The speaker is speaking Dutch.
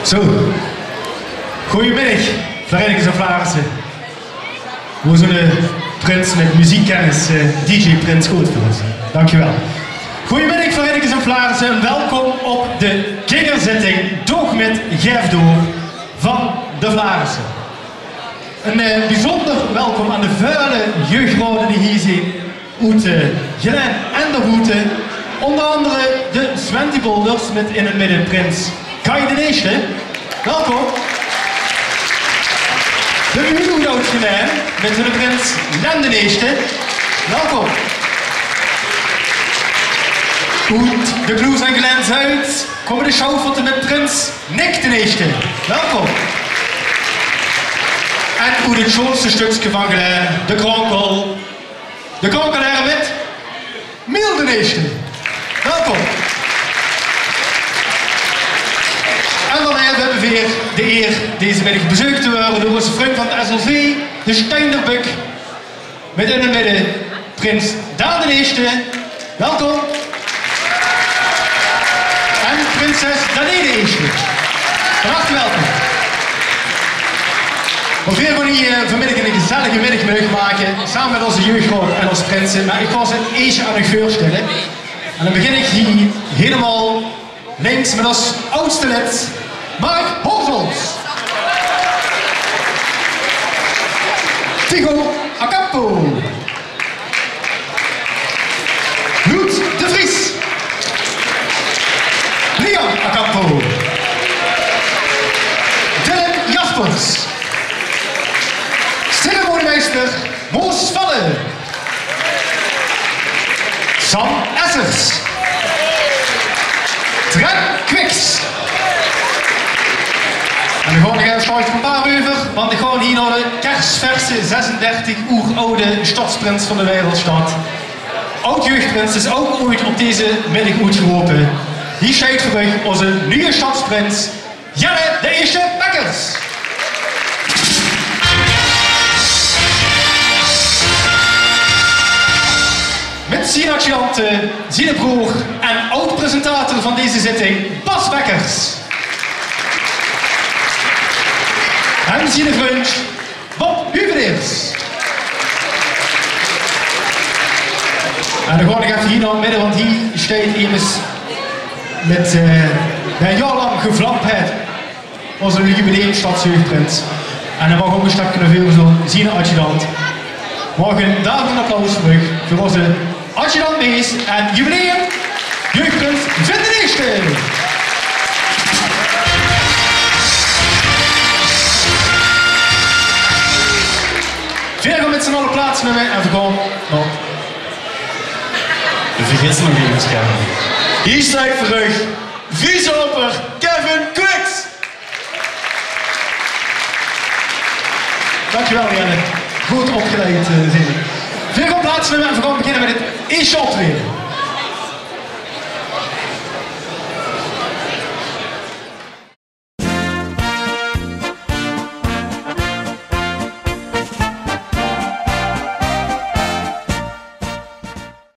Zo. Goedemiddag, Vereniging van Vlaarsen. Hoe zo'n prins met muziekkennis, DJ Prins Goedvoort. Dankjewel. Goedemiddag, Vereniging van Vlaarsen en welkom op de kinderzitting Doog met Gef door van de Vlaarsen. Een bijzonder welkom aan de vuile jeugdroden die hier zijn. Uit Gelen en de Route. Onder andere de Swentibolders met in het midden Prins Kai de Eerste. Welkom. De Udoud Gelen met de Prins Len de Eerste. Welkom. Uit de Kloes en Gelen Zuid komen de showfotten met Prins Nick de Eerste. Welkom. En uit het schoonste stukje van Gelen, de Kronkel. De Kronkelaar met Miel de Eerste. Welkom. En dan hebben we weer de eer deze middag bezoekt te worden door onze vriend van het SLV, de Steinderbuk. Met in het midden Prins Daan de Eerste. Welkom. En prinses Dané de Eerste. Van harte welkom. We gaan hier vanmiddag een gezellige middag maken, samen met onze jeugdgroep en onze prinsen. Maar ik ga ze een eentje aan de geur stellen. En dan begin ik hier helemaal links met als oudste lid, Mark Horsels. Tigo Acampo. Loet de Vries. Leon Acampo. Dylan Jaspers. Ceremoniemeester Moos Vallen. Sam Essers. Trent Kwiks. En we gaan nog even straks een paar over, want ik ga hier naar de kerstverse 36 oer oude stadsprins van de wereldstad. Oud-jeugdprins is ook ooit op deze middag uitgeroepen. Hier schijnt terug onze nieuwe stadsprins Jelle de Eerste Bekkers. Met zijn adjunct, zijn broer en oud-presentator van deze zitting, Bas Bekkers. En zijn vriend, Bob Hubeneers. En dan ga ik even hier naar het midden, want hier staat immers met een jaar lang gevlamd heeft onze jubileumstadsjeugdprins. En dan mag ook een stapje naar voren zo zijn adjunct. Morgen daar een applaus terug voor onze adjunct Mees en jubileum jeugdprins Vin de Eerste. Vergaan met z'n allen plaatsnemen en we gaan naar... Vergeet nog niet eens, Kevin. Hier sta ik terug, viesoper Kevin Kwiks. Dankjewel Jelle, goed opgeleid zijn. We gaan plaatsnemen en we gaan beginnen met het eerste optreden.